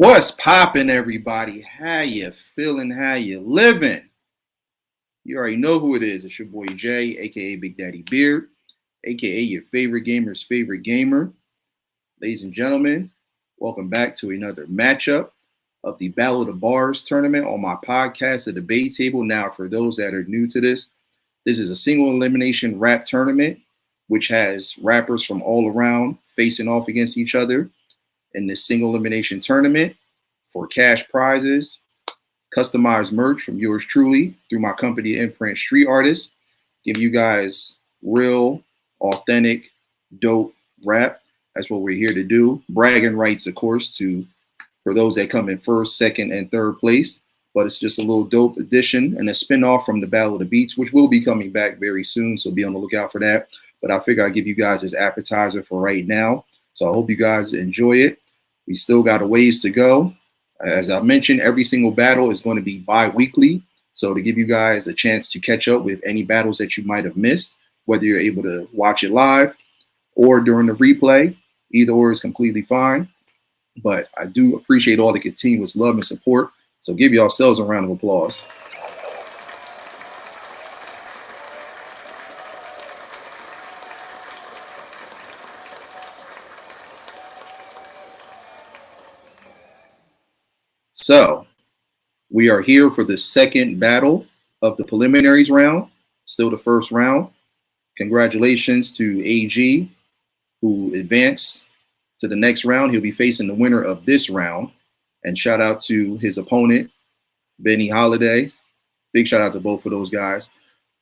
What's poppin', everybody? How you feeling? How you living? You already know who it is. It's your boy Jay, aka Big Daddy Beard, aka your favorite gamer's favorite gamer. Ladies and gentlemen, welcome back to another matchup of the Battle of the Barz tournament on my podcast, The Debate Table. Now, for those that are new to this is a single elimination rap tournament, which has rappers from all around facing off against each other in this single elimination tournament for cash prizes, customized merch from yours truly through my company, Imprint Street Artists. Give you guys real, authentic, dope rap. That's what we're here to do. Bragging rights, of course, for those that come in first, second, and third place. But it's just a little dope addition and a spinoff from the Battle of the Beats, which will be coming back very soon. So be on the lookout for that. But I figure I'll give you guys this appetizer for right now. So I hope you guys enjoy it. We still got a ways to go. As I mentioned, every single battle is going to be bi-weekly. So to give you guys a chance to catch up with any battles that you might have missed, whether you're able to watch it live or during the replay. Either or is completely fine. But I do appreciate all the continuous love and support. So give yourselves a round of applause. So we are here for the second battle of the preliminaries round. Still the first round. Congratulations to AG, who advanced to the next round. He'll be facing the winner of this round. And shout out to his opponent, Benny Holiday. Big shout out to both of those guys.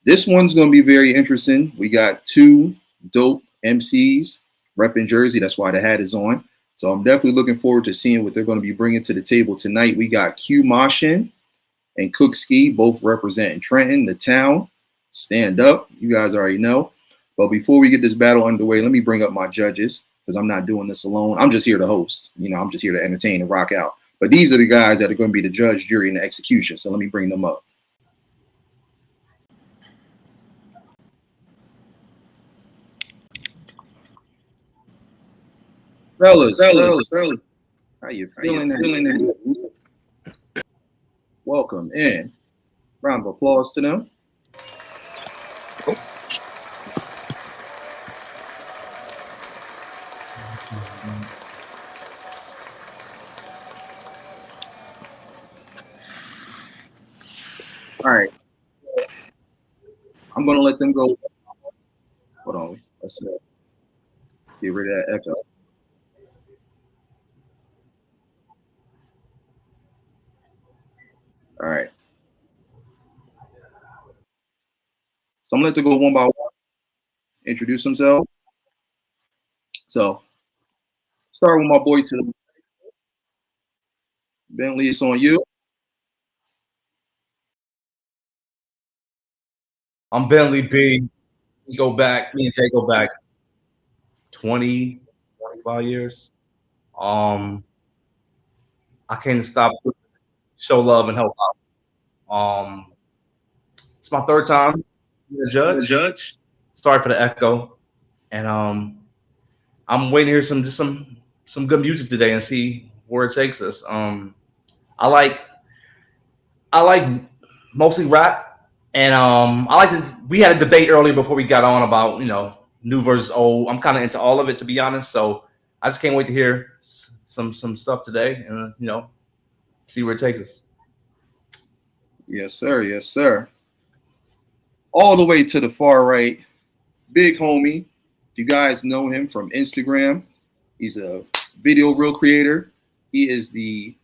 This one's going to be very interesting. We got two dope MCs repping Jersey. That's why the hat is on. So I'm definitely looking forward to seeing what they're going to be bringing to the table tonight. We got Q Moshin and Cook Ski, both representing Trenton, the town. Stand up. You guys already know. But before we get this battle underway, let me bring up my judges because I'm not doing this alone. I'm just here to host. I'm just here to entertain and rock out. But these are the guys that are going to be the judge, jury, and the execution. So let me bring them up. Fellas, how you feeling? Welcome in. Round of applause to them. All right. I'm going to let them go. Hold on. Let's get rid of that echo. All right. So I'm going to let them go one by one, introduce themselves. So start with my boy to the Bentley. It's on you. I'm Bentley B. Me and Jay go back 20, 25 years. I came to stop, show love, and help out. It's my third time being a judge. Sorry for the echo. And I'm waiting to hear some good music today and see where it takes us. I like mostly rap, and we had a debate earlier before we got on about new versus old. I'm kind of into all of it, to be honest. So I just can't wait to hear some stuff today, and see where it takes us. Yes, sir. Yes, sir. All the way to the far right, big homie. You guys know him from Instagram. He's a video reel creator. He is the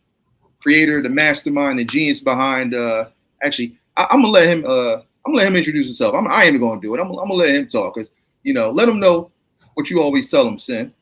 creator, the mastermind, the genius behind. Actually, I'm gonna let him. I'm gonna let him introduce himself. I ain't gonna do it. I'm gonna let him talk because let him know what you always tell him, Sin.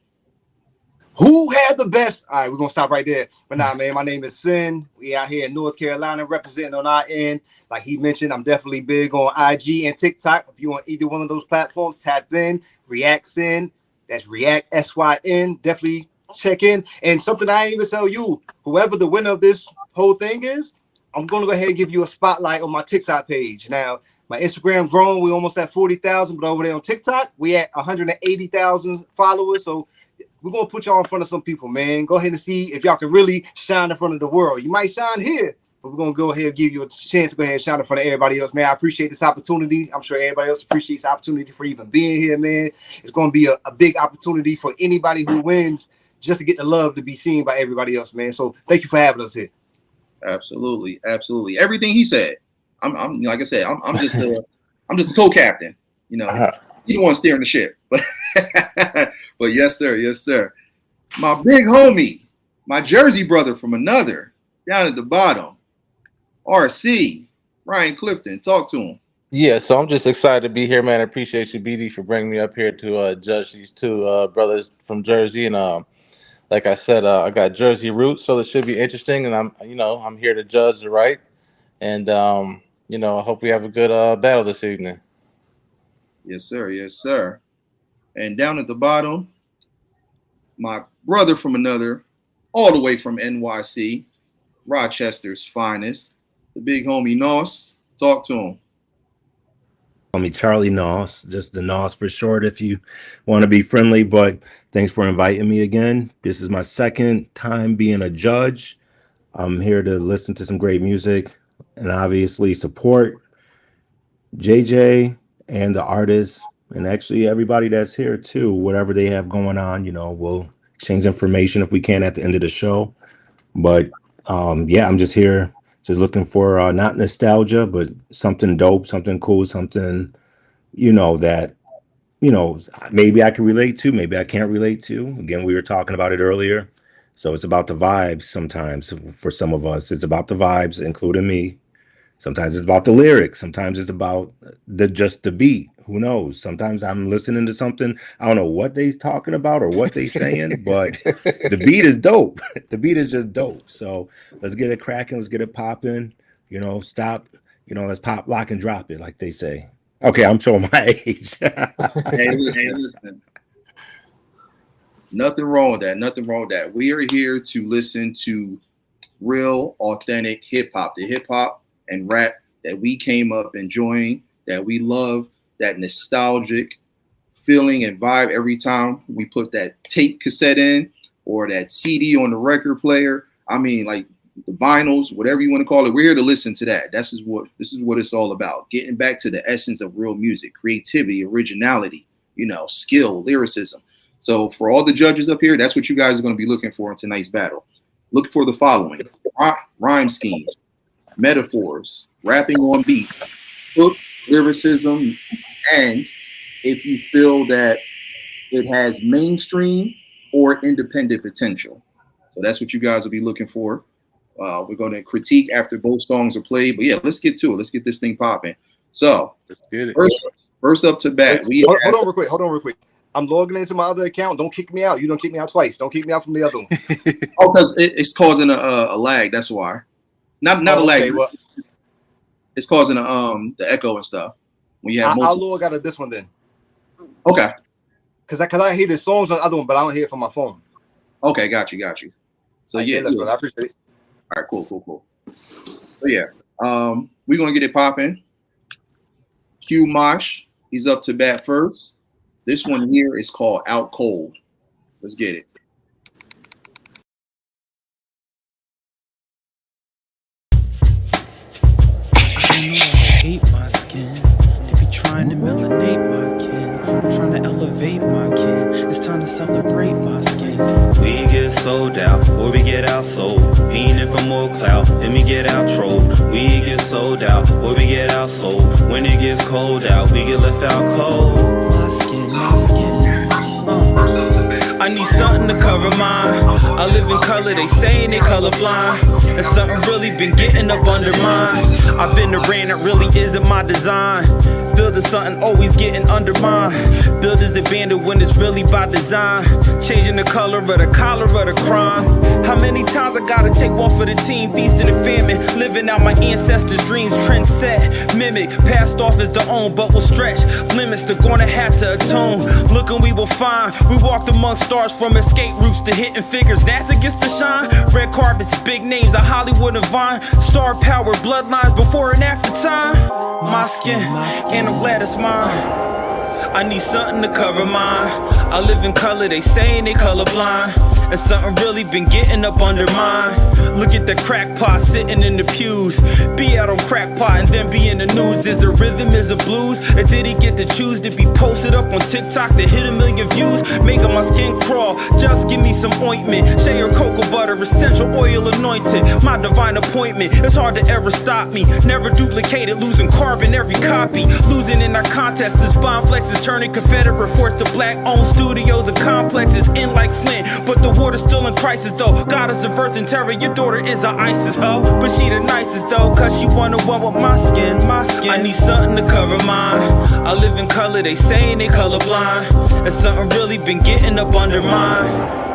Who had the best? All right, we're gonna stop right there. But nah, man, my name is Sin. We out here in North Carolina representing on our end. Like he mentioned, I'm definitely big on IG and TikTok. If you on either one of those platforms, tap in, React Sin. That's React SYN. Definitely check in. And something I ain't even tell you, whoever the winner of this whole thing is, I'm gonna go ahead and give you a spotlight on my TikTok page. Now, my Instagram grown, we almost at 40,000, but over there on TikTok, we at 180,000 followers. So we're going to put y'all in front of some people, man. Go ahead and see if y'all can really shine in front of the world. You might shine here, but we're going to go ahead and give you a chance to go ahead and shine in front of everybody else, man. I appreciate this opportunity. I'm sure everybody else appreciates the opportunity for even being here, man. It's going to be a big opportunity for anybody who wins just to get the love to be seen by everybody else, man. So thank you for having us here. Absolutely. Absolutely. Everything he said. I'm like I said, I'm just a co-captain. You don't want to steer in the ship. But yes, sir. Yes, sir. My big homie, my Jersey brother from another, down at the bottom, RC, Ryan Clifton. Talk to him. Yeah, so I'm just excited to be here, man. I appreciate you, BD, for bringing me up here to judge these two brothers from Jersey. And like I said, I got Jersey roots, so it should be interesting. And I'm here to judge the right. And I hope we have a good battle this evening. Yes, sir. Yes, sir. And down at the bottom, my brother from another, all the way from NYC, Rochester's finest, the big homie Noss. Talk to him. Call me Charlie Noss, just the Noss for short if you want to be friendly, but thanks for inviting me again. This is my second time being a judge. I'm here to listen to some great music and obviously support JJ and the artists and actually everybody that's here too, whatever they have going on. We'll exchange information if we can at the end of the show. But yeah, I'm just here, just looking for not nostalgia, but something dope, something cool, something, that, maybe I can relate to, maybe I can't relate to. Again, we were talking about it earlier. So it's about the vibes sometimes for some of us. It's about the vibes, including me. Sometimes it's about the lyrics. Sometimes it's about just the beat. Who knows? Sometimes I'm listening to something. I don't know what they's talking about or what they saying, but the beat is dope. The beat is just dope. So let's get it cracking. Let's get it popping. Stop. Let's pop, lock, and drop it, like they say. Okay, I'm showing my age. Hey, listen. Nothing wrong with that. Nothing wrong with that. We are here to listen to real, authentic hip hop. The hip hop and rap that we came up enjoying, that we love, that nostalgic feeling and vibe every time we put that tape cassette in or that CD on the record player. I mean, like the vinyls, whatever you want to call it. We're here to listen to that. This is what it's all about. Getting back to the essence of real music, creativity, originality, skill, lyricism. So for all the judges up here, that's what you guys are going to be looking for in tonight's battle. Look for the following: rhyme schemes, metaphors, rapping on beat, hook, lyricism, and if you feel that it has mainstream or independent potential. So that's what you guys will be looking for. We're going to critique after both songs are played. But yeah, let's get to it. Let's get this thing popping. So first up to bat. Hold on real quick. I'm logging into my other account. Don't kick me out. You don't kick me out twice. Don't kick me out from the other one. Oh, because it's causing a lag. That's why. Not a lag. Okay, well, it's causing the echo and stuff. When you have I'll log out of this one then. Okay. Because I hear the songs on the other one, but I don't hear it from my phone. Okay, got you. So yeah, I appreciate it. All right, cool. So yeah, we're gonna get it popping. Q Mosh, he's up to bat first. This one here is called Out Cold. Let's get it. I hate my skin. They be trying to melanate my kin. I'm trying to elevate my kin. It's time to celebrate my skin. We get sold out, or we get outsold. Fiending for more clout, then we get outtrolled. We get sold out, or we get outsold. When it gets cold out, we get left out cold. My skin. I need something to cover mine. I live in color, they saying they colorblind. And something really been getting up under mine. I've been the brand that really isn't my design. Building something always getting undermined. Builders abandoned when it's really by design. Changing the color of the collar of the crime. How many times I gotta take one for the team? Feasting and famine, living out my ancestors' dreams. Trend set, mimic, passed off as the own, but will stretch limits. They're gonna have to atone. Looking, we will find. We walked among stars from escape routes to hitting figures. NASA gets to shine. Red carpets, big names of Hollywood and Vine. Star power, bloodlines before and after time. My skin, and I'm glad it's mine. I need something to cover mine. I live in color, they saying they colorblind. And something really been getting up under mine. Look at the crackpot sitting in the pews. Be out on crackpot and then be in the news. Is the rhythm, is a blues? Or did he get to choose to be posted up on TikTok to hit 1 million views? Making my skin crawl, just give me some ointment. Shea or cocoa butter, essential oil anointed. My divine appointment, it's hard to ever stop me. Never duplicated, losing carbon every copy. Losing in our contest, this bomb flex is turning Confederate force to black-owned studios and complexes in like Flint. But the water's still in crisis though. Goddess of earth and terror, your daughter is an ISIS hoe. But she the nicest though, cause she one with my skin. I need something to cover mine. I live in color, they saying they colorblind. And something really been getting up under mine.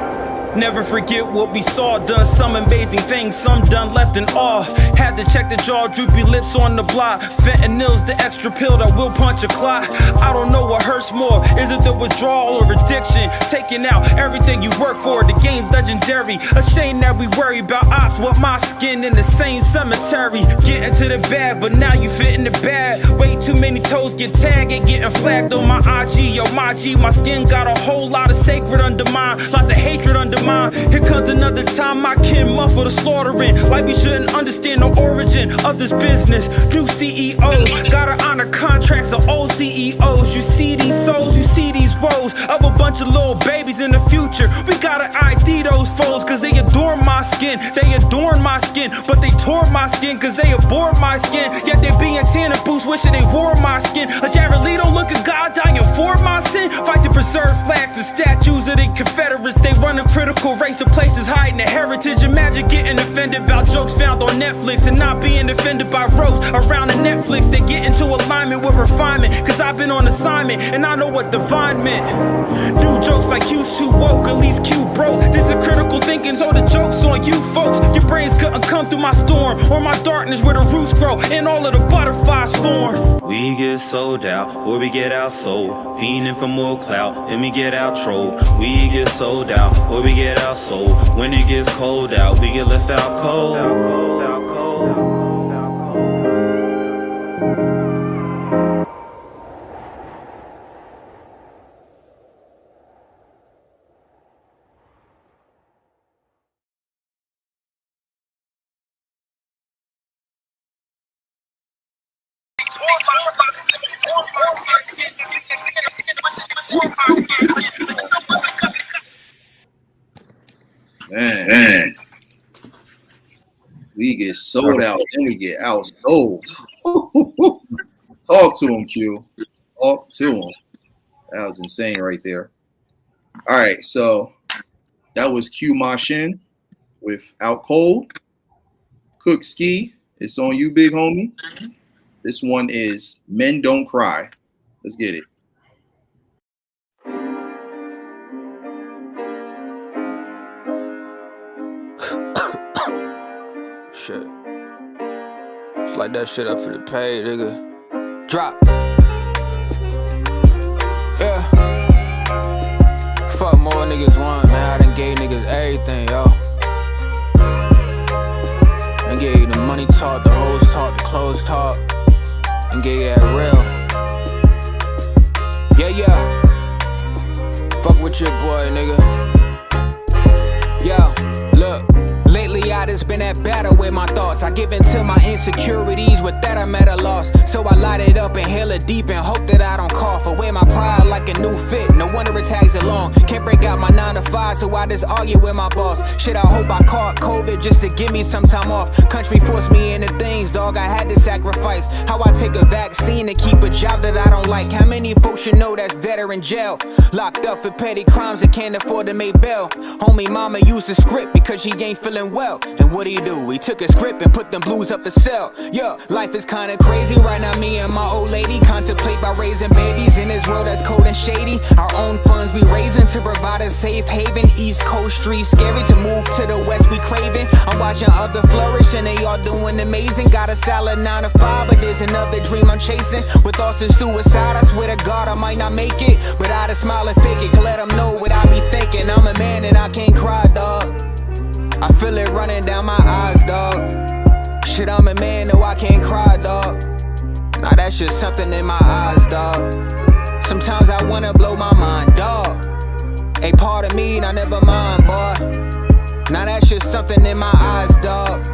Never forget what we saw, done some amazing things, some done left in awe. Had to check the jaw, droopy lips on the block. Fentanyl's the extra pill that will punch a clot. I don't know what hurts more, is it the withdrawal or addiction? Taking out everything you work for, the game's legendary. A shame that we worry about ops with my skin in the same cemetery. Getting to the bad, but now you fit in the bad. Way too many toes get tagged and getting flagged on my IG. Yo, my G, my skin got a whole lot of sacred under mine, lots of hatred under mine. Here comes another time my kin muffle the slaughtering, like we shouldn't understand the origin of this business. New CEOs gotta honor contracts of old CEOs. You see these souls, you see these woes of a bunch of little babies in the future. We gotta ID those foes, cause they adore my skin, they adorn my skin, but they tore my skin cause they abhor my skin. Yet they be in tanner boots wishing they wore my skin. A Javelito look at God dying for my sin. Fight to preserve flags and statues of the Confederates. They run a critical race of places hiding their heritage. Imagine getting offended about jokes found on Netflix and not being offended by roast around the Netflix. They get into alignment with refinement, cause I've been on assignment and I know what divine meant. New jokes like Q's too woke, at least Q broke. This is critical thinking, so the joke's on you folks. Your brains couldn't come through my storm or my darkness where the roots grow and all of the butterflies form. We get sold out or we get outsold, fiending for more clout and we get outtrolled. We get sold out or we get outsold. When it gets cold out, we get left out cold. Man. We get sold out and we get outsold. Talk to him, Q. Talk to him. That was insane right there. All right, so that was Q Mashin with Out Cold. Cook Ski, it's on you, big homie. This one is Men Don't Cry. Let's get it. Shit. Slide that shit up for the pay, nigga. Drop. Yeah. Fuck more niggas want, man. I done gave niggas everything, yo. I gave you the money talk, the hoes talk, the clothes talk, and gave you that real. Yeah. Fuck with your boy, nigga. Yo, look. Lately I just been at battle with my thoughts. I give in to my insecurities, with that I'm at a loss. So I light it up, inhale it deep and hope that I don't cough. I wear my pride like a new fit, no wonder it tags along. Can't break out my 9 to 5, so I just argue with my boss. Shit, I hope I caught COVID just to give me some time off. Country forced me into things, dog, I had to sacrifice. How I take a vaccine to keep a job that I don't like. How many folks you know that's dead or in jail? Locked up for petty crimes that can't afford to make bail. Homie mama used a script because she ain't feeling well. And what do? He took a script and put them blues up the cell. Yeah, life is kinda crazy right now. Me and my old lady contemplate by raising babies in this world that's cold and shady. Our own funds we raising to provide a safe haven. East Coast streets scary, to move to the west we craving. I'm watching other flourish and they all doing amazing. Got a solid 9 to 5, but there's another dream I'm chasing. With thoughts of suicide, I swear to God I might not make it, but I just smile and fake it. Can let them know what I be thinking. I'm a man and I can't cry, dog. I feel it running down my eyes, dog. Shit, I'm a man, no, I can't cry, dog. Nah, that's just something in my eyes, dog. Sometimes I wanna blow my mind, dog. A part of me, nah, never mind, boy. Now that's just something in my eyes, dog.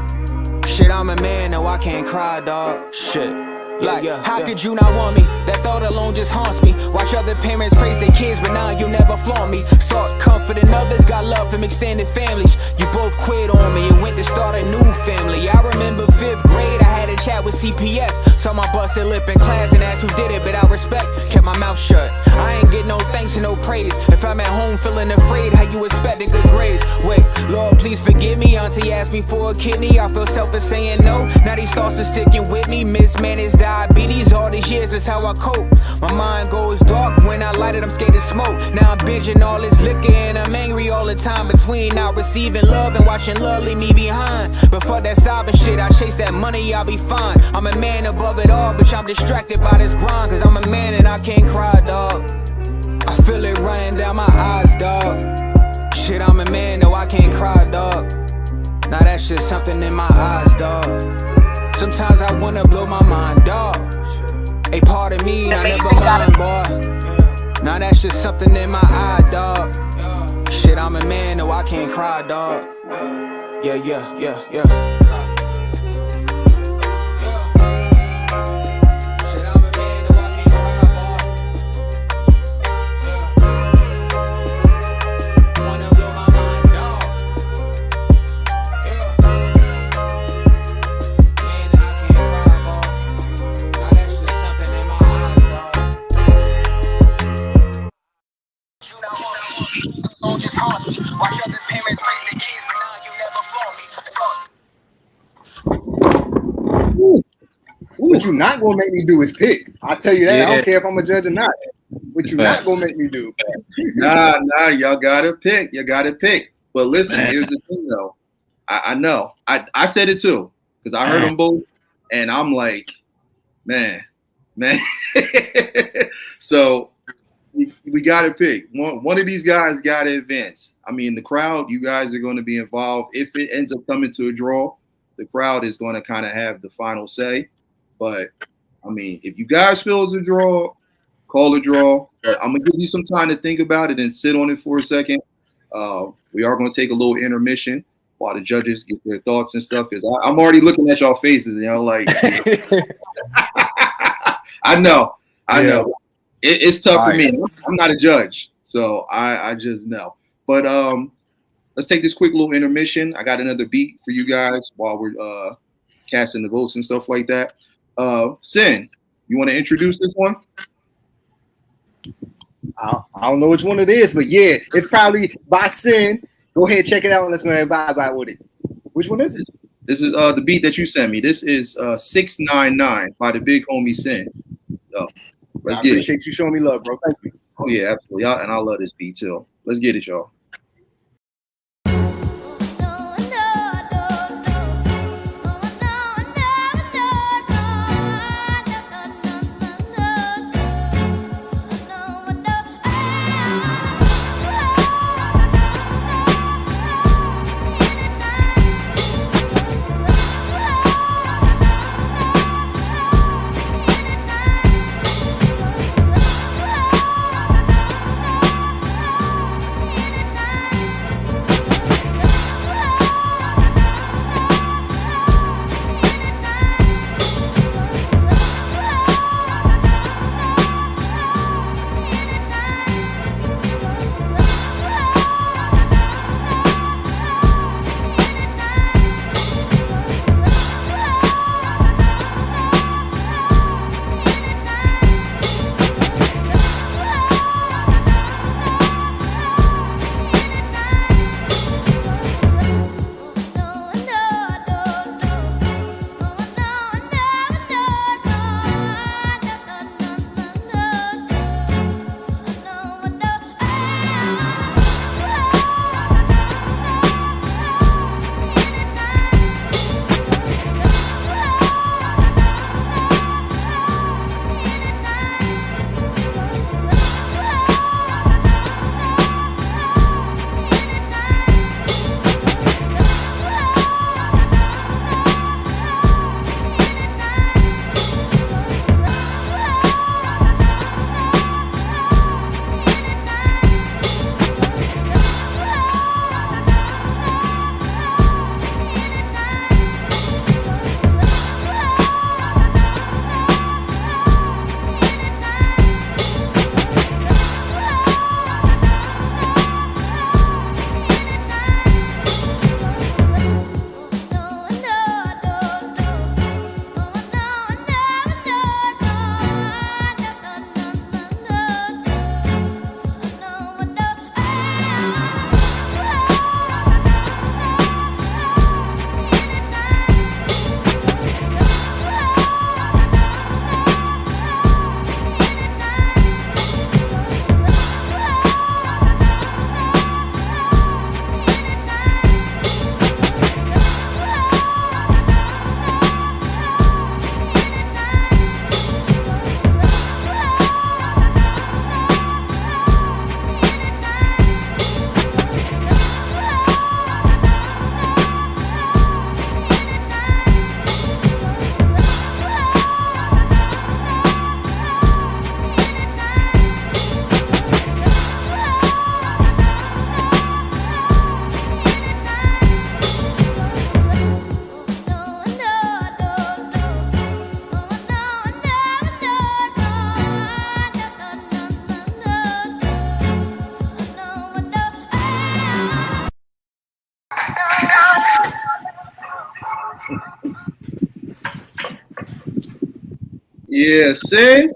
Shit, I'm a man, no, I can't cry, dog. Shit. Like, how could you not want me? That thought alone just haunts me. Watch other parents praise their kids, but now you never flaunt me. Sought comfort in others, got love from extended families. You both quit on me and went to start a new family. I remember 5th grade, I had a chat with CPS. Saw my busted lip in class and asked who did it, but out of respect, kept my mouth shut. I ain't get no thanks and no praise. If I'm at home feeling afraid, how you expecting good grades? Wait, Lord, please forgive me. Auntie asked me for a kidney, I feel selfish saying no. Now these thoughts are sticking with me. Mismanaged diabetes, all these years is how I cope. My mind goes dark when I light it, I'm scared to smoke. Now I'm binging all this liquor and I'm angry all the time. Between not receiving love and watching love leave me behind. But fuck that sobbing shit, I chase that money, I'll be fine. I'm a man above it all, bitch, I'm distracted by this grind. Cause I'm a man and I can't cry, dog. I feel it running down my eyes, dog. Shit, I'm a man, no, I can't cry, dog. Now that's just something in my eyes, dog. Sometimes I wanna blow my mind, dog. A part mind, boy. Now that's just something in my eye, dog. Shit, I'm a man, no, I can't cry, dog. Yeah. What you not gonna make me do is pick. I'll tell you that. I Yeah. don't care if I'm a judge or not. What you not gonna make me do? Nah, y'all gotta pick. You gotta pick. But listen, here's the thing though. I know. I said it too because I heard them both, and I'm like, man. So we gotta pick. One of these guys gotta advance. I mean, the crowd, you guys are going to be involved. If it ends up coming to a draw, the crowd is going to kind of have the final say. But I mean, if you guys feel it's a draw, call a draw. But I'm gonna give you some time to think about it and sit on it for a second. We are going to take a little intermission while the judges get their thoughts and stuff. Because I'm already looking at y'all faces, like I know. It's tough for me. I'm not a judge, so I just know. But let's take this quick little intermission. I got another beat for you guys while we're casting the votes and stuff like that. Sin, you want to introduce this one? I don't know which one it is, but yeah, it's probably by Sin. Go ahead, check it out, and let's go ahead and vibe with it. Which one is it? This is the beat that you sent me. This is 699 by the big homie Sin. So let's get it. I appreciate you showing me love, bro. Thank you. Oh yeah, absolutely. And I love this beat too. Let's get it, y'all. Yeah, Sin.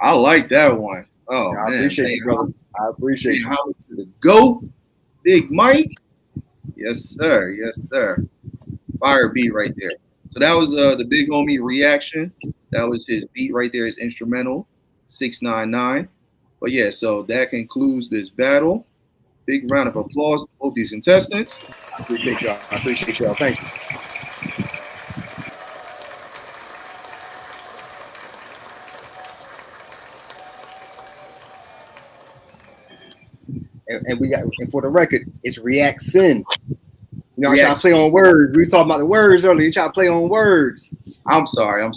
I like that one. Oh, I man. appreciate you, brother. I appreciate you. How to the GOAT, Big Mike. Yes, sir. Yes, sir. Fire beat right there. So that was the big homie reaction. That was his beat right there, his instrumental, 699. But yeah, so that concludes this battle. Big round of applause to both these contestants. I appreciate y'all. I appreciate y'all. Thank you. And we got, and for the record, it's React Sin. You know, I'm trying to play on words. We were talking about the words earlier. You try to play on words. I'm sorry. I'm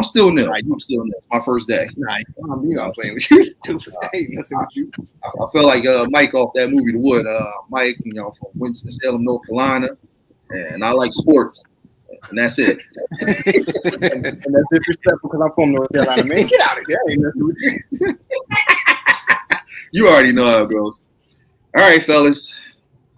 still new. I'm still new. My first day. Nah, you know I'm playing with you. Stupid. I ain't messing with you. I feel like Mike off that movie The Wood. Mike, you know, from Winston-Salem, North Carolina, and I like sports, and that's it. and that's disrespectful because I'm from North Carolina, man. Get out of here. I ain't messing with you. You already know how it goes. All right, fellas.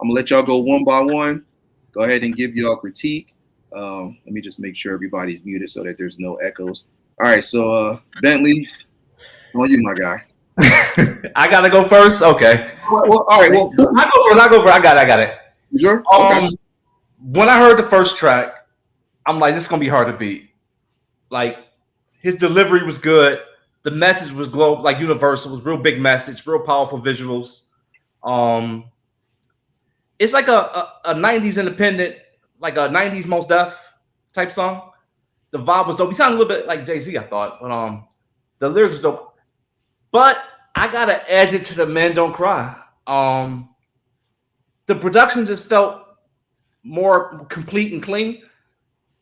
I'm gonna let y'all go one by one. Go ahead and give y'all critique. Let me just make sure everybody's muted so that there's no echoes. All right, so Bentley, it's on you, my guy. I gotta go first. Okay. Well, all right. Well, I go first. I got it. You sure? Okay. When I heard the first track, I'm like, this is gonna be hard to beat. Like, his delivery was good. The message was like universal. It was real big message, real powerful visuals. It's like a 90s independent, like a 90s Mos Def type song. The vibe was dope. He sounded a little bit like Jay-Z, I thought, but the lyrics was dope. But I gotta edge it to the Men Don't Cry. The production just felt more complete and clean.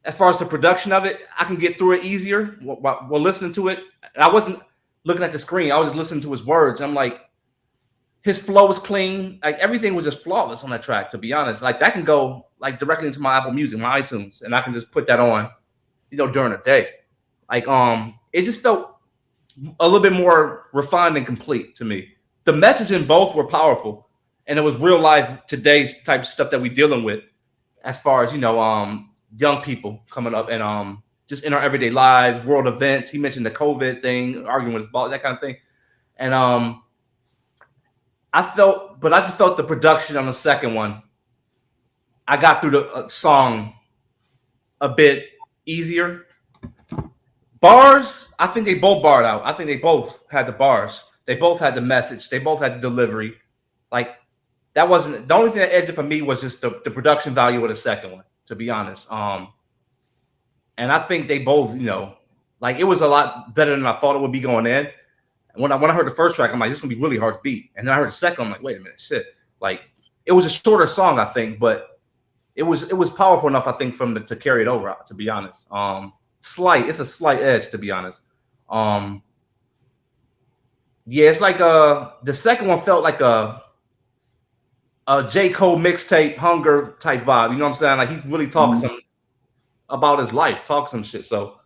As far as the production of it, I can get through it easier while listening to it. I wasn't looking at the screen. I was just listening to his words. I'm like, his flow was clean. Like, everything was just flawless on that track, to be honest. Like, that can go like directly into my Apple Music, my iTunes, and I can just put that on, you know, during the day. Like, it just felt a little bit more refined and complete to me. The message in both were powerful, and it was real life, today's type of stuff that we're dealing with, as far as, you know, young people coming up and just in our everyday lives, world events. He mentioned the COVID thing, arguing with his boss, that kind of thing, and I just felt the production on the second one. I got through the song a bit easier. Bars, I think they both barred out. I think they both had the bars. They both had the message. They both had the delivery. Like, that wasn't the only thing that edged it for me was just the production value of the second one, to be honest. And I think they both, you know, like, it was a lot better than I thought it would be going in. When I heard the first track, I'm like, this is gonna be really hard to beat. And then I heard the second, I'm like, wait a minute, shit. Like, it was a shorter song, I think, but it was powerful enough, I think, to carry it over, to be honest. It's a slight edge, to be honest. Yeah, it's like the second one felt like a J. Cole mixtape, Hunger type vibe. You know what I'm saying? Like, he's really talking some about his life, talk some shit. So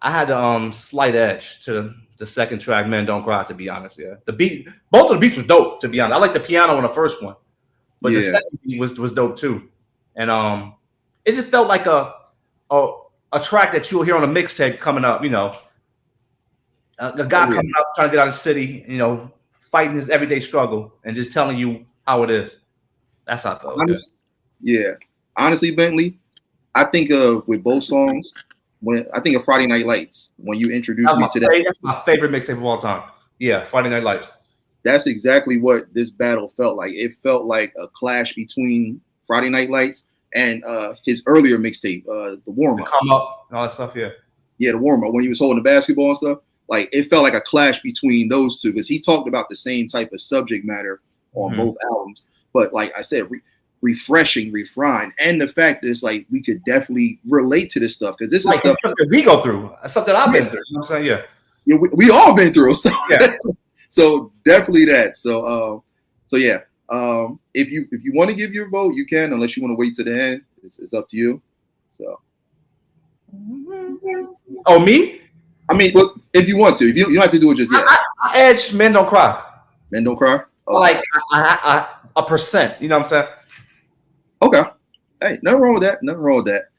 I had a slight edge to the second track, Men Don't Cry, to be honest. Yeah, the beat, both of the beats were dope, to be honest. I like the piano on the first one, but the second beat was dope too. And it just felt like a track that you'll hear on a mixtape coming up. You know, a guy coming up trying to get out of the city, you know, fighting his everyday struggle and just telling you how it is. That's how I felt. Honestly, Bentley, I think of with both songs. When I think of Friday Night Lights, when you introduced me to that, that's my favorite mixtape of all time. Yeah, Friday Night Lights. That's exactly what this battle felt like. It felt like a clash between Friday Night Lights and his earlier mixtape, the Warm Up. Come Up and all that stuff. Yeah, the Warm Up when he was holding the basketball and stuff. Like, it felt like a clash between those two because he talked about the same type of subject matter on both albums. But like I said, refreshing, refined, and the fact that it's like we could definitely relate to this stuff because this is stuff that we go through, stuff that I've been through. You know what I'm saying? Yeah, we all been through. So so definitely that. So yeah. If you want to give your vote, you can. Unless you want to wait to the end, it's up to you. So. Oh, me? I mean, look, if you want to, if you don't have to do it just yet. I edge Men Don't Cry. Men Don't Cry. Okay. Like a percent. You know what I'm saying? Okay. Hey, nothing wrong with that.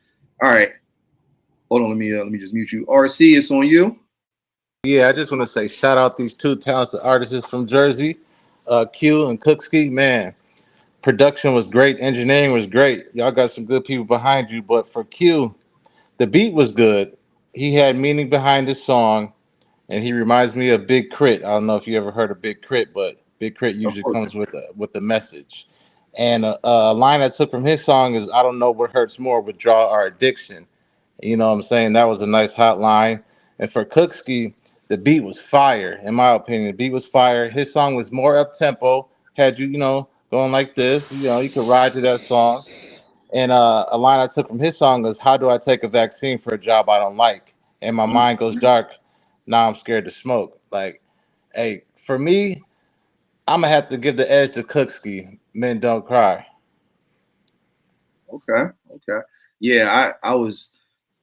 All right. Hold on. Let me just mute you. RC, it's on you. Yeah, I just want to say shout out these two talented artists from Jersey, Q and Cookski. Man, production was great, engineering was great. Y'all got some good people behind you. But for Q, the beat was good. He had meaning behind his song, and he reminds me of Big Crit. I don't know if you ever heard of Big Crit, but Big Crit Of usually course. comes with a message. And a line I took from his song is "I don't know what hurts more, withdrawal or addiction." You know what I'm saying? That was a nice hot line. And for Cookski, the beat was fire, in my opinion. The beat was fire. His song was more up tempo, had you, going like this. You could ride to that song. And a line I took from his song is, "How do I take a vaccine for a job I don't like? And my mind goes dark. Now I'm scared to smoke." Like, hey, for me, I'm gonna have to give the edge to Cookski. Men don't cry. Okay. Okay. Yeah, I was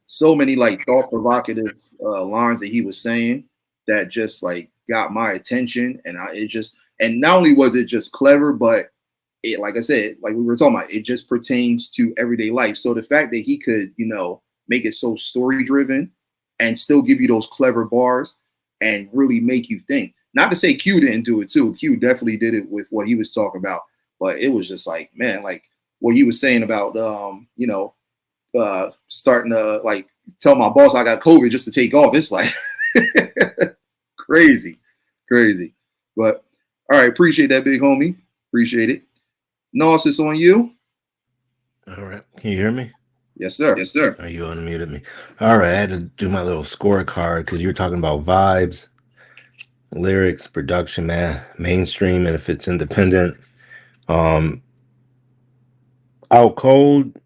so many like thought provocative lines that he was saying that just like got my attention, and and not only was it just clever, but it, like I said, like we were talking about, it just pertains to everyday life. So the fact that he could, make it so story driven and still give you those clever bars and really make you think. Not to say Q didn't do it too. Q definitely did it with what he was talking about, but it was just like, man, like what he was saying about, starting to like tell my boss I got COVID just to take off. It's like crazy, crazy. But all right, appreciate that, big homie. Appreciate it. Nos, it's on you. All right. Can you hear me? Yes, sir. Yes, sir. Oh, you unmuted me. All right. I had to do my little scorecard because you were talking about vibes, lyrics, production, man, mainstream, and if it's independent. Out cold,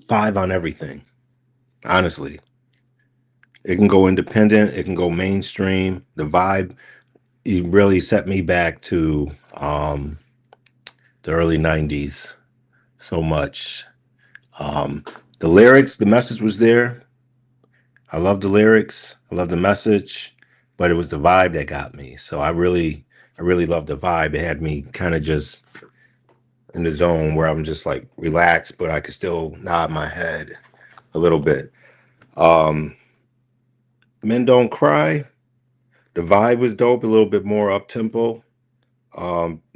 5 on everything. Honestly, it can go independent, it can go mainstream. The vibe, it really set me back to the early 90s so much. The lyrics, the message was there. I love the lyrics, I love the message, but it was the vibe that got me. So I really loved the vibe. It had me kind of just in the zone where I'm just like relaxed, but I could still nod my head a little bit. Men Don't Cry. The vibe was dope, a little bit more up tempo.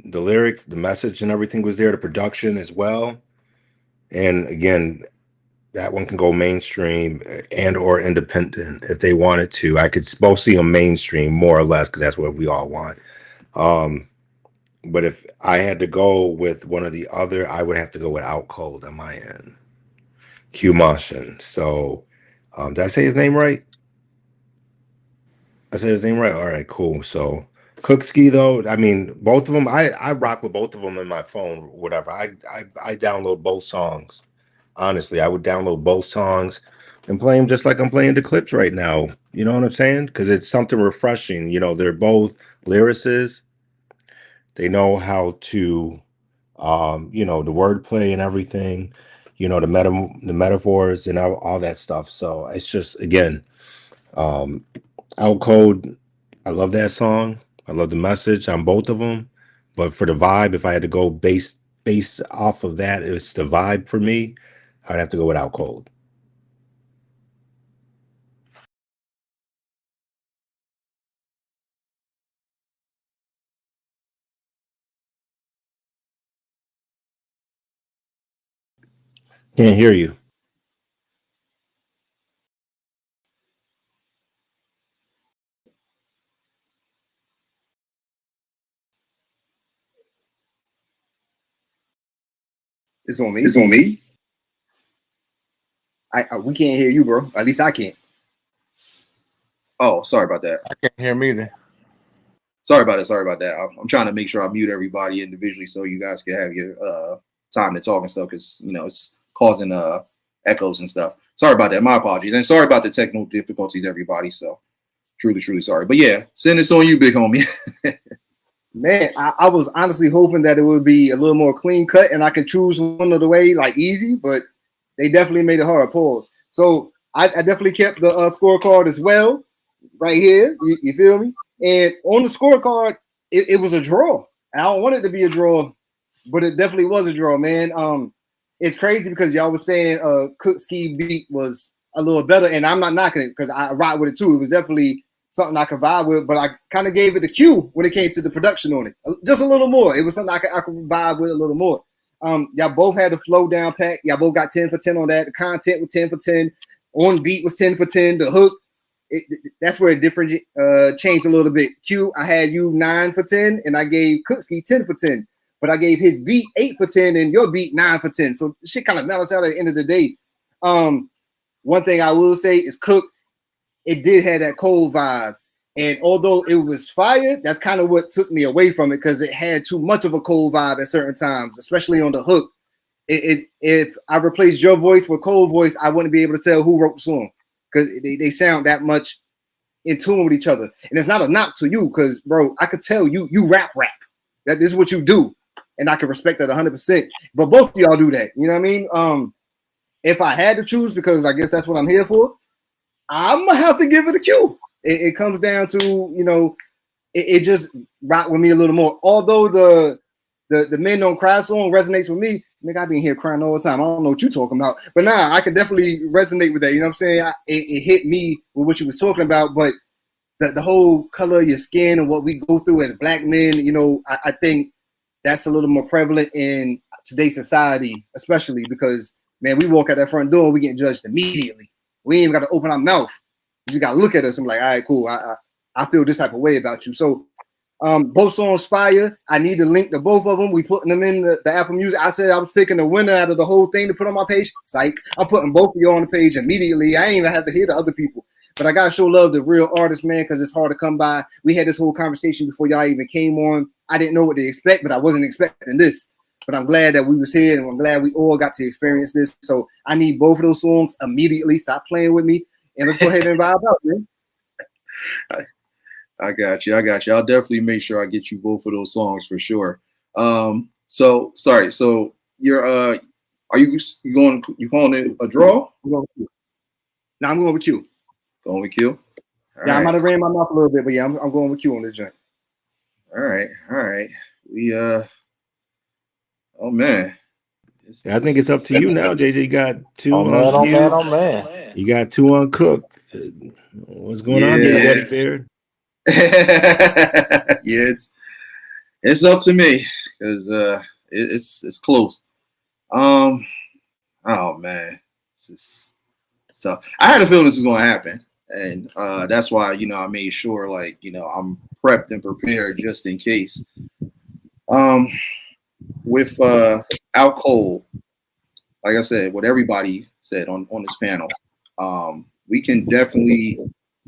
The lyrics, the message, and everything was there. The production as well. And again, that one can go mainstream and or independent if they wanted to. I could both see them mainstream more or less because that's what we all want. But if I had to go with one or the other, I would have to go with Out Cold on my end. Q Motion. So, did I say his name right? I said his name right. All right, cool. So Cookski though, I mean, both of them. I rock with both of them in my phone. Whatever. I download both songs. Honestly, I would download both songs and play them just like I'm playing the clips right now. You know what I'm saying? Because it's something refreshing. They're both lyricists. They know how to, the wordplay and everything. The metaphors and all that stuff. So it's just again. Out Cold, I love that song. I love the message on both of them. But for the vibe, if I had to go base off of that, it's the vibe for me. I'd have to go with Out Cold. Can't hear you. It's on me. It's on me. We can't hear you, bro. At least I can't. Oh, sorry about that. I can't hear me either. Sorry about that. I'm trying to make sure I mute everybody individually so you guys can have your time to talk and stuff because it's causing echoes and stuff. Sorry about that. My apologies. And sorry about the technical difficulties, everybody. So truly, truly sorry. But yeah, send this on you, big homie. Man, I was honestly hoping that it would be a little more clean cut and I could choose one of the way like easy, but they definitely made it hard. Pause. So I definitely kept the scorecard as well, right here. You feel me? And on the scorecard, it was a draw. I don't want it to be a draw, but it definitely was a draw, man. It's crazy because y'all was saying Cookski beat was a little better. And I'm not knocking it because I ride with it too. It was definitely something I could vibe with, but I kind of gave it the cue when it came to the production on it, just a little more. It was something I could vibe with a little more. Y'all both had the flow down pat. Y'all both got 10 for 10 on that. The content was 10 for 10. On beat was 10 for 10. The hook, that's where it different changed a little bit. Q, I had you 9 for 10, and I gave Cookski 10 for 10. But I gave his beat 8 for 10 and your beat 9 for 10. So shit kind of mellows out at the end of the day. One thing I will say is Cook, it did have that cold vibe. And although it was fire, that's kind of what took me away from it because it had too much of a cold vibe at certain times, especially on the hook. If I replaced your voice with Cole's voice, I wouldn't be able to tell who wrote the song because they sound that much in tune with each other. And it's not a knock to you because, bro, I could tell you rap. That this is what you do. And I can respect that 100%. But both of y'all do that. You know what I mean? If I had to choose, because I guess that's what I'm here for, I'm going to have to give it a Q. It comes down to, you know, it just rocked with me a little more. Although the Men Don't Cry song resonates with me, nigga, I been here crying all the time. I don't know what you're talking about. But nah, I could definitely resonate with that. You know what I'm saying? It hit me with what you was talking about. But the whole color of your skin and what we go through as black men, you know, I think that's a little more prevalent in today's society, especially because, man, we walk out that front door, we get judged immediately. We ain't even got to open our mouth. You just got to look at us and be like, all right, cool. I feel this type of way about you. So both songs fire. I need to link to both of them. We putting them in the Apple Music. I said I was picking the winner out of the whole thing to put on my page. Psych. I'm putting both of you on the page immediately. I ain't even have to hear the other people. But I got to show love to real artists, man, because it's hard to come by. We had this whole conversation before y'all even came on. I didn't know what to expect, but I wasn't expecting this. But I'm glad that we was here, and I'm glad we all got to experience this. So I need both of those songs immediately. Stop playing with me, and let's go ahead and vibe out, man. I got you. I'll definitely make sure I get you both of those songs for sure. So sorry. So you're are you calling it a draw? No, I'm going with Q. Going with Q. I might have ran my mouth a little bit, but yeah, I'm going with Q on this joint. All right. We oh man. I think it's up to you now, JJ. You got 2 Oh man, on Q. oh man. You got 2 on Cook. What's going on here, Daddy Beard? Yeah, it's up to me because it's close. Oh man, it's tough. I had a feeling this was going to happen, and that's why I made sure I'm prepped and prepared just in case. With Out Cold, like I said, what everybody said on this panel, we can definitely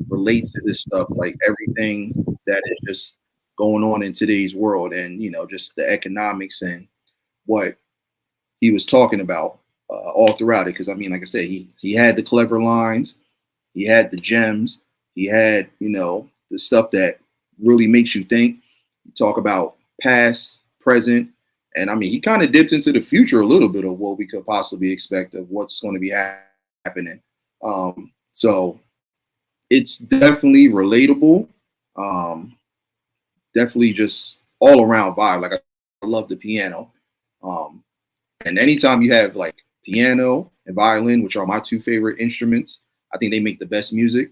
relate to this stuff, like everything that is just going on in today's world, and just the economics and what he was talking about all throughout it. Because like I said, he had the clever lines, he had the gems, he had the stuff that really makes you think. You talk about past, present, and he kind of dipped into the future a little bit of what we could possibly expect of what's going to be happening. So it's definitely relatable. Definitely just all around vibe. Like I love the piano. And anytime you have like piano and violin, which are my 2 favorite instruments, I think they make the best music.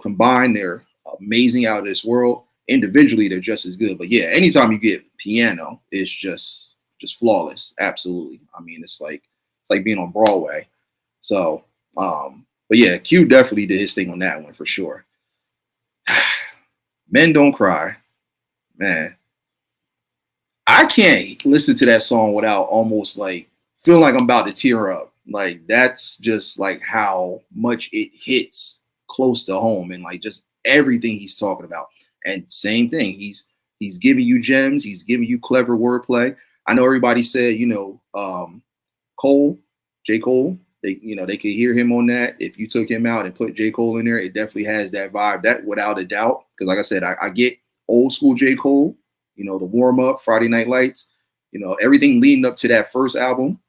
Combined, they're amazing out of this world. Individually, they're just as good. But yeah, anytime you get piano, it's just flawless. Absolutely. It's like being on Broadway. So, but yeah, Q definitely did his thing on that one for sure. Men Don't Cry, man. I can't listen to that song without almost feeling like I'm about to tear up. Like that's just like how much it hits close to home and just everything he's talking about. And same thing, he's giving you gems, he's giving you clever wordplay. I know everybody said, J. Cole, they could hear him on that. If you took him out and put J. Cole in there, it definitely has that vibe, that without a doubt. Because like I said, I get old school J. Cole, the warm up, Friday Night Lights, everything leading up to that first album.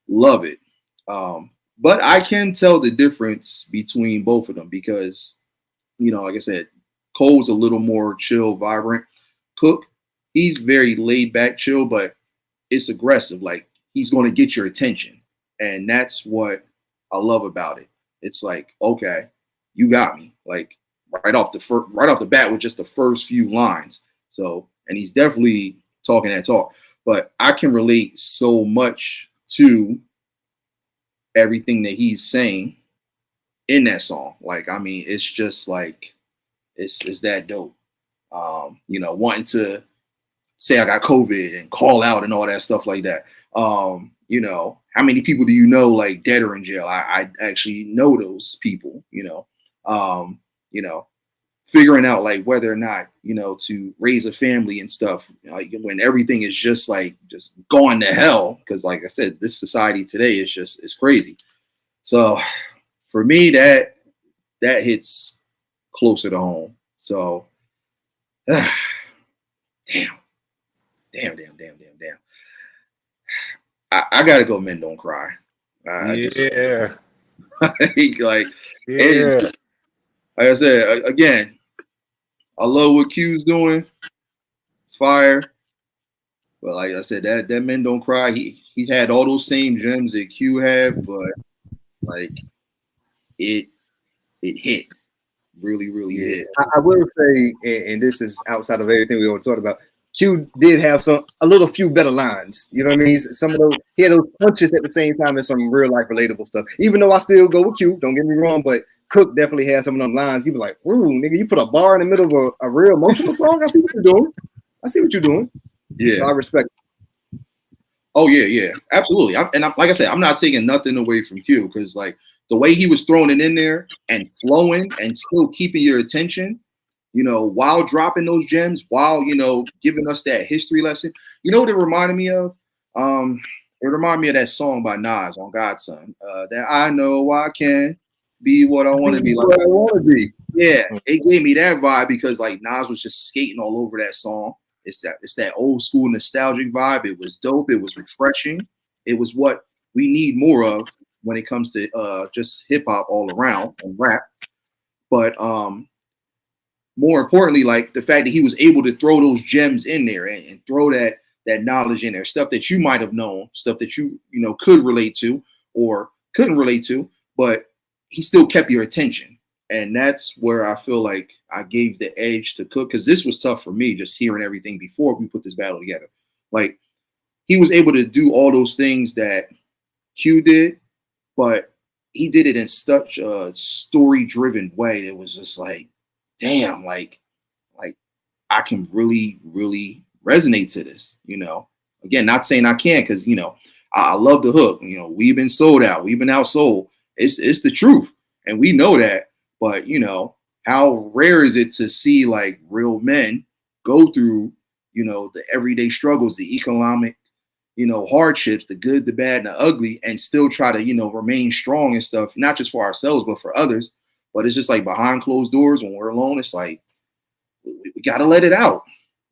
Love it. But I can tell the difference between both of them because, like I said, Cole's a little more chill, vibrant. Cook, he's very laid back, chill, but it's aggressive. Like he's going to get your attention. And that's what I love about it. it's like, okay, you got me. Like right off the bat with just the first few lines. So, and he's definitely talking that talk. But I can relate so much to everything that he's saying in that song. Like, I mean, it's just like it's that dope. You know, wanting to say I got COVID and call out and all that stuff like that. You know, how many people do you know like dead or in jail? I actually know those people, you know, figuring out like whether or not, you know, to raise a family and stuff, like when everything is just like just going to hell. Cause like I said, this society today is just, it's crazy. So for me, that hits closer to home. So damn. I gotta go. Men Don't Cry. Yeah. Like, Yeah. like I said again, I love what Q's doing. Fire. But like I said, that Men Don't Cry. He had all those same gems that Q had, but like it hit. Really hit. I will say, and this is outside of everything we were talking about, Q did have a little few better lines. You know what I mean? Some of those, he had those punches at the same time as some real life relatable stuff. Even though I still go with Q, don't get me wrong, but Cook definitely had some of them lines. You be like, ooh, nigga, you put a bar in the middle of a real emotional song? I see what you're doing. Yeah. So I respect it. Oh, yeah, absolutely. Like I said, I'm not taking nothing away from Q, because like the way he was throwing it in there and flowing and still keeping your attention, you know, while dropping those gems, while, you know, giving us that history lesson. You know what it reminded me of? It reminded me of that song by Nas on Godson, that I know I can be what I want to be. Like I want to be. Yeah, it gave me that vibe because like Nas was just skating all over that song. It's that old school nostalgic vibe. It was dope. It was refreshing. It was what we need more of when it comes to just hip hop all around and rap. But more importantly, like the fact that he was able to throw those gems in there and throw that knowledge in there, stuff that you might have known, stuff that you know could relate to or couldn't relate to, but he still kept your attention. And that's where I feel like I gave the edge to Cook, because this was tough for me just hearing everything before we put this battle together. Like he was able to do all those things that Q did, but he did it in such a story-driven way that was just like, damn, like I can really resonate to this, you know. Again, not saying I can't, because you know I love the hook. You know, we've been sold out, we've been outsold. It's the truth, and we know that. But you know, how rare is it to see like real men go through, you know, the everyday struggles, the economic, you know, hardships, the good, the bad, and the ugly, and still try to, you know, remain strong and stuff, not just for ourselves, but for others. But it's just like behind closed doors when we're alone, it's like, we got to let it out.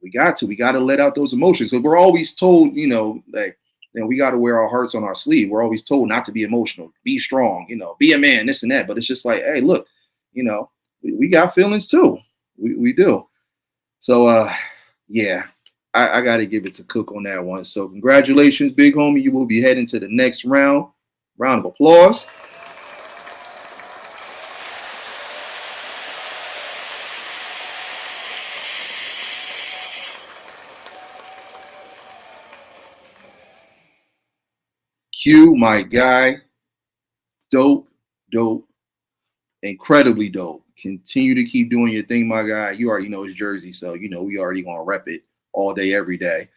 We got to let out those emotions. So we're always told, you know, like, you know, we got to wear our hearts on our sleeve. We're always told not to be emotional, be strong, you know, be a man, this and that. But it's just like, hey, look, you know, we got feelings too. We do. So, yeah, I got to give it to Cook on that one. So congratulations, big homie. You will be heading to the next round. Round of applause. Q, my guy, dope, incredibly dope. Continue to keep doing your thing, my guy. You already know it's Jersey, so you know we already gonna rep it all day, every day.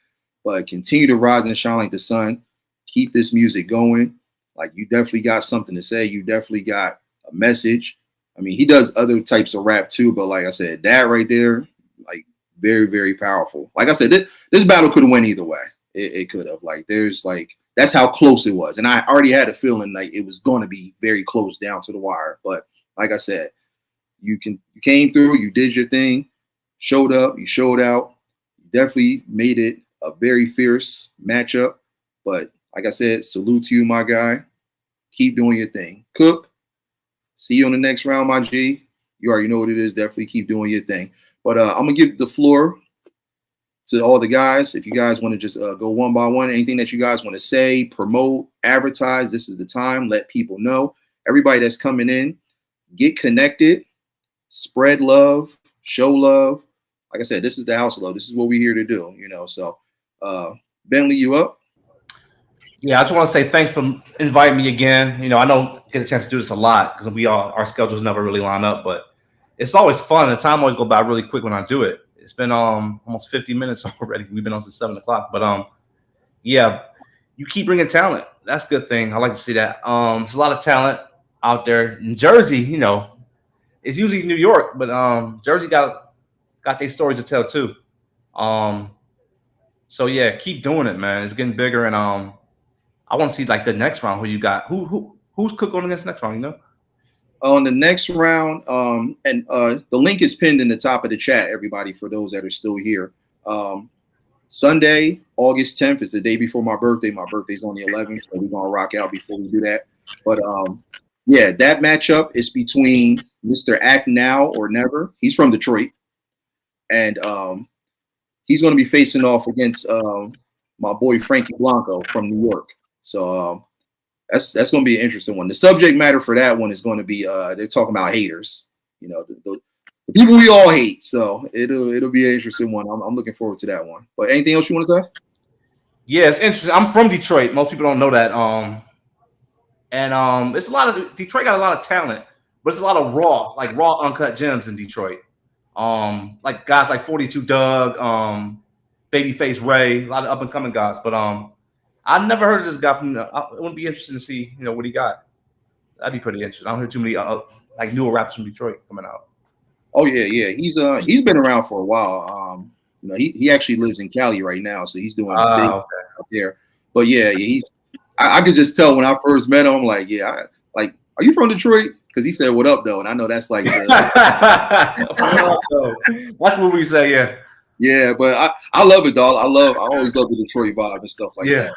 But continue to rise and shine like the sun. Keep this music going. Like you definitely got something to say. You definitely got a message. I mean, he does other types of rap too, but like I said, that right there, like very powerful. Like I said, this battle could have went either way. It could have. Like there's like, that's how close it was. And I already had a feeling like it was going to be very close down to the wire. But like I said, you came through, you did your thing, showed up, you showed out. You definitely made it a very fierce matchup. But like I said, salute to you, my guy. Keep doing your thing. Cook, see you on the next round, my G. You already know what it is. Definitely keep doing your thing. But I'm going to give the floor to all the guys. If you guys want to just go one by one, anything that you guys want to say, promote, advertise, this is the time. Let people know. everybody that's coming in, get connected, spread love, show love. Like I said, this is the house of love. This is what we're here to do, you know. So Bentley, you up? Yeah, I just want to say thanks for inviting me again. You know, I don't get a chance to do this a lot because our schedules never really line up, but it's always fun. The time always go by really quick when I do it. It's been almost 50 minutes already. We've been on since 7 o'clock, but yeah, you keep bringing talent. That's a good thing. I like to see that. There's a lot of talent out there in Jersey. You know, it's usually New York, but Jersey got their stories to tell too. So yeah, keep doing it, man. It's getting bigger, and I want to see like the next round. Who you got? Who's Cook on against next round? You know. On the next round, and the link is pinned in the top of the chat, everybody, for those that are still here. Sunday, August 10th is the day before my birthday. My birthday's on the 11th, so we're gonna rock out before we do that. But yeah, that matchup is between Mr. Act Now or Never. He's from Detroit, and he's gonna be facing off against my boy Frankie Blanco from New York. So that's going to be an interesting one. The subject matter for that one is going to be they're talking about haters, you know, the people we all hate. So it'll be an interesting one. I'm looking forward to that one. But anything else you want to say? Yeah, it's interesting. I'm from Detroit. Most people don't know that. And it's a lot of Detroit got a lot of talent, but it's a lot of raw uncut gems in Detroit. Like guys like 42 Doug, Babyface Ray, a lot of up and coming guys. But I've never heard of this guy from. It wouldn't be interesting to see, you know, what he got. That'd be pretty interesting. I don't hear too many like newer rappers from Detroit coming out. Oh yeah. He's been around for a while. You know, he actually lives in Cali right now, so he's doing big up there. But yeah, I could just tell when I first met him. I'm like, yeah, are you from Detroit? Because he said, "What up, though?" And I know that's like, that's what we say, yeah. Yeah, but I love it, dog. I always love the Detroit vibe and stuff like that.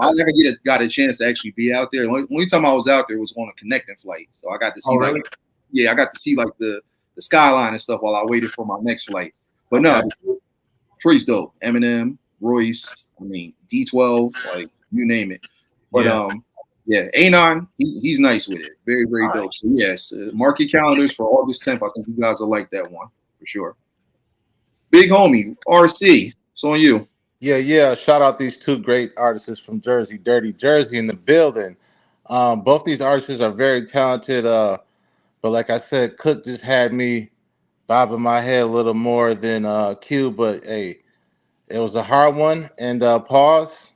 I never got a chance to actually be out there. The only time I was out there was on a connecting flight, so I got to see I got to see like the skyline and stuff while I waited for my next flight. But no, Detroit's dope. Eminem, Royce, I mean D12, like you name it. But yeah, Anon, he's nice with it. Very, very dope. So yes, mark your calendars for August 10th. I think you guys will like that one for sure. Big homie, RC, it's on you. Yeah. Shout out these two great artists from Jersey, Dirty Jersey in the building. Both these artists are very talented. But like I said, Cook just had me bobbing my head a little more than Q. But hey, it was a hard one. And pause.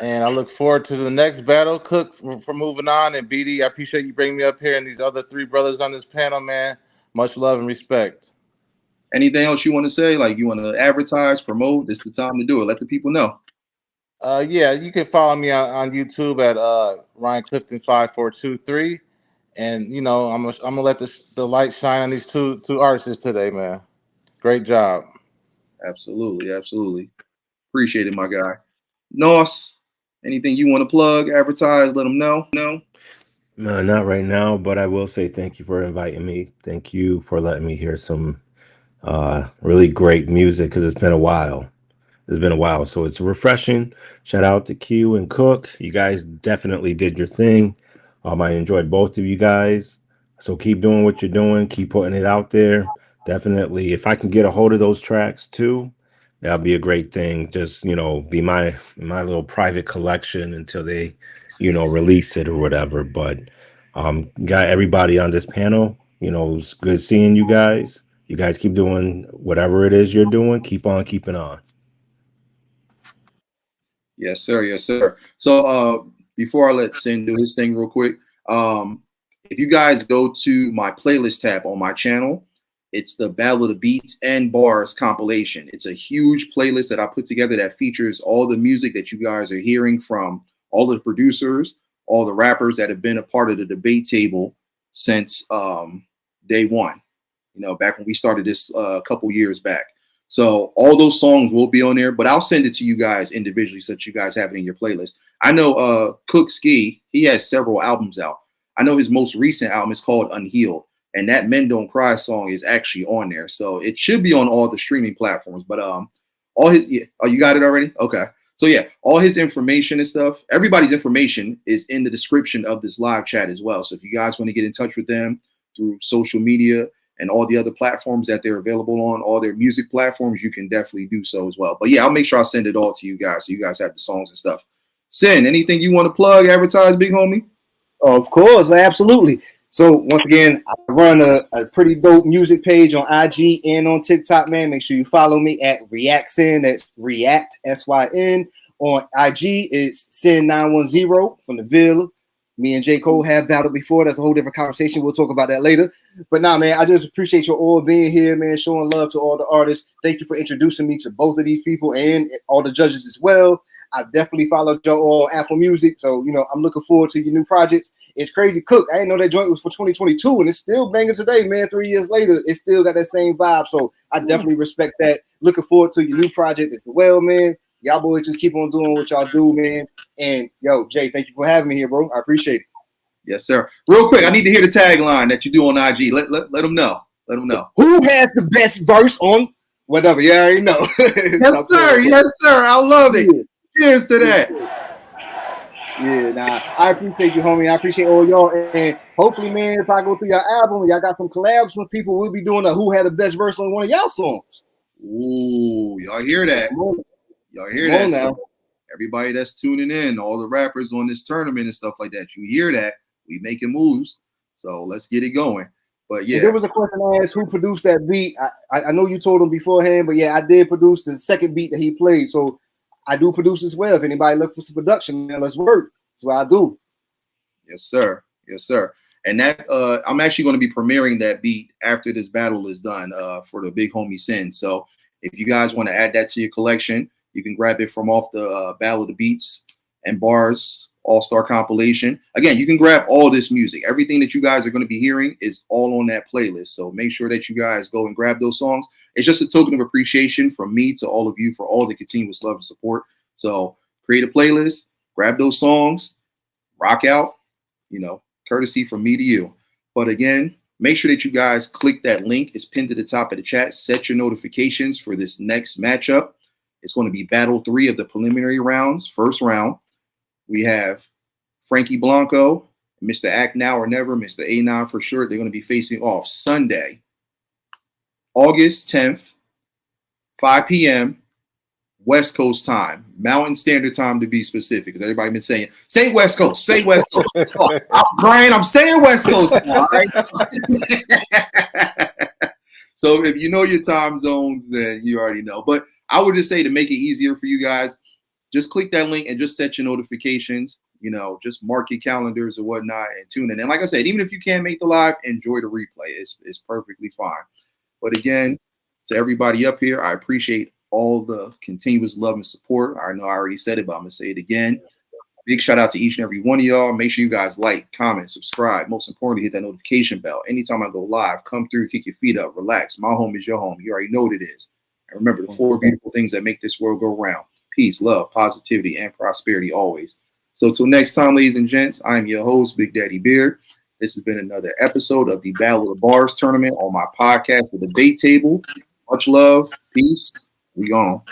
And I look forward to the next battle. Cook for moving on. And BD, I appreciate you bringing me up here and these other three brothers on this panel, man. Much love and respect. Anything else you want to say? Like you want to advertise, promote? This is the time to do it. Let the people know. Yeah, you can follow me on YouTube at Ryan Clifton 5423, and you know I'm gonna let the light shine on these two artists today, man. Great job. Absolutely. Appreciate it, my guy. Nos, anything you want to plug, advertise? Let them know. No, not right now, but I will say thank you for inviting me. Thank you for letting me hear some really great music because it's been a while. So it's refreshing. Shout out to Q and Cook. You guys definitely did your thing. I enjoyed both of you guys. So keep doing what you're doing. Keep putting it out there. Definitely, if I can get a hold of those tracks too, that'll be a great thing. Just, you know, be my little private collection until they, you know, release it or whatever. But got everybody on this panel. You know, it's good seeing you guys. You guys keep doing whatever it is you're doing. Keep on keeping on. Yes, sir. So before I let Sin do his thing real quick, if you guys go to my playlist tab on my channel, it's the Battle of the Beats and Barz compilation. It's a huge playlist that I put together that features all the music that you guys are hearing from all the producers, all the rappers that have been a part of the debate table since day one. You know, back when we started this a couple years back. So all those songs will be on there, but I'll send it to you guys individually so that you guys have it in your playlist. I know Cook Ski, he has several albums out. I know his most recent album is called Unhealed, and that Men Don't Cry song is actually on there. So it should be on all the streaming platforms. But all his, oh, you got it already? Okay. So yeah, all his information and stuff, everybody's information is in the description of this live chat as well. So if you guys want to get in touch with them through social media and all the other platforms that they're available on, all their music platforms, you can definitely do so as well. But yeah, I'll make sure I send it all to you guys so you guys have the songs and stuff. Sin, anything you want to plug, advertise, big homie? Of course, absolutely. So once again, I run a pretty dope music page on IG and on TikTok, man. Make sure you follow me at ReactSyn. That's React SYN. On IG, it's Sin910 from the Ville. Me and J. Cole have battled before. That's a whole different conversation. We'll talk about that later. But nah, man, I just appreciate you all being here, man, showing love to all the artists. Thank you for introducing me to both of these people and all the judges as well. I've definitely followed y'all on Apple Music. So, you know, I'm looking forward to your new projects. It's Crazy Cook. I didn't know that joint was for 2022, and it's still banging today, man. 3 years later, it still got that same vibe. So I definitely respect that. Looking forward to your new project as well, man. Y'all boys just keep on doing what y'all do, man. And yo, Jay, thank you for having me here, bro. I appreciate it. Yes, sir. Real quick, I need to hear the tagline that you do on IG. Let them know. Let them know. Who has the best verse on whatever? Yeah, I already know. Yes, sir. Yes, sir. I love it. Yeah. Cheers to that. Yeah, nah, I appreciate you, homie. I appreciate all y'all. And hopefully, man, if I go through your album, y'all got some collabs with people, we'll be doing a who had the best verse on one of y'all songs. Ooh, y'all hear that? Y'all hear that? So everybody that's tuning in, all the rappers on this tournament and stuff like that, you hear that? We making moves. So let's get it going. But yeah. And there was a question I asked, who produced that beat? I know you told him beforehand, but yeah, I did produce the second beat that he played. So I do produce as well. If anybody look for some production, man, let's work. That's what I do. Yes, sir. Yes, sir. And that I'm actually going to be premiering that beat after this battle is done for the big homie Sin. So if you guys want to add that to your collection, you can grab it from off the Battle of the Beats and Barz All-Star compilation. Again, you can grab all this music. Everything that you guys are going to be hearing is all on that playlist. So make sure that you guys go and grab those songs. It's just a token of appreciation from me to all of you for all the continuous love and support. So create a playlist, grab those songs, rock out, you know, courtesy from me to you. But again, make sure that you guys click that link. It's pinned to the top of the chat. Set your notifications for this next matchup. It's going to be battle 3 of the preliminary rounds. First round, we have Frankie Blanco, Mr. Act Now or Never, Mr. A9 for short. They're going to be facing off Sunday, August 10th, 5 p.m. West Coast time, Mountain Standard Time to be specific, because everybody been saying, say West Coast, say West Coast. Oh, Brian, I'm saying West Coast now, all right? So if you know your time zones, then you already know. But I would just say, to make it easier for you guys, just click that link and just set your notifications. You know, just mark your calendars or whatnot and tune in. And like I said, even if you can't make the live, enjoy the replay. It's perfectly fine. But again, to everybody up here, I appreciate all the continuous love and support. I know I already said it, but I'm going to say it again. Big shout out to each and every one of y'all. Make sure you guys like, comment, subscribe. Most importantly, hit that notification bell. Anytime I go live, come through, kick your feet up, relax. My home is your home. You already know what it is. And remember the 4 beautiful things that make this world go round: peace, love, positivity, and prosperity always. So till next time, ladies and gents, I'm your host, Big Daddy Beard. This has been another episode of the Battle of the Barz tournament on my podcast, The Debate Table. Much love, peace. We gone.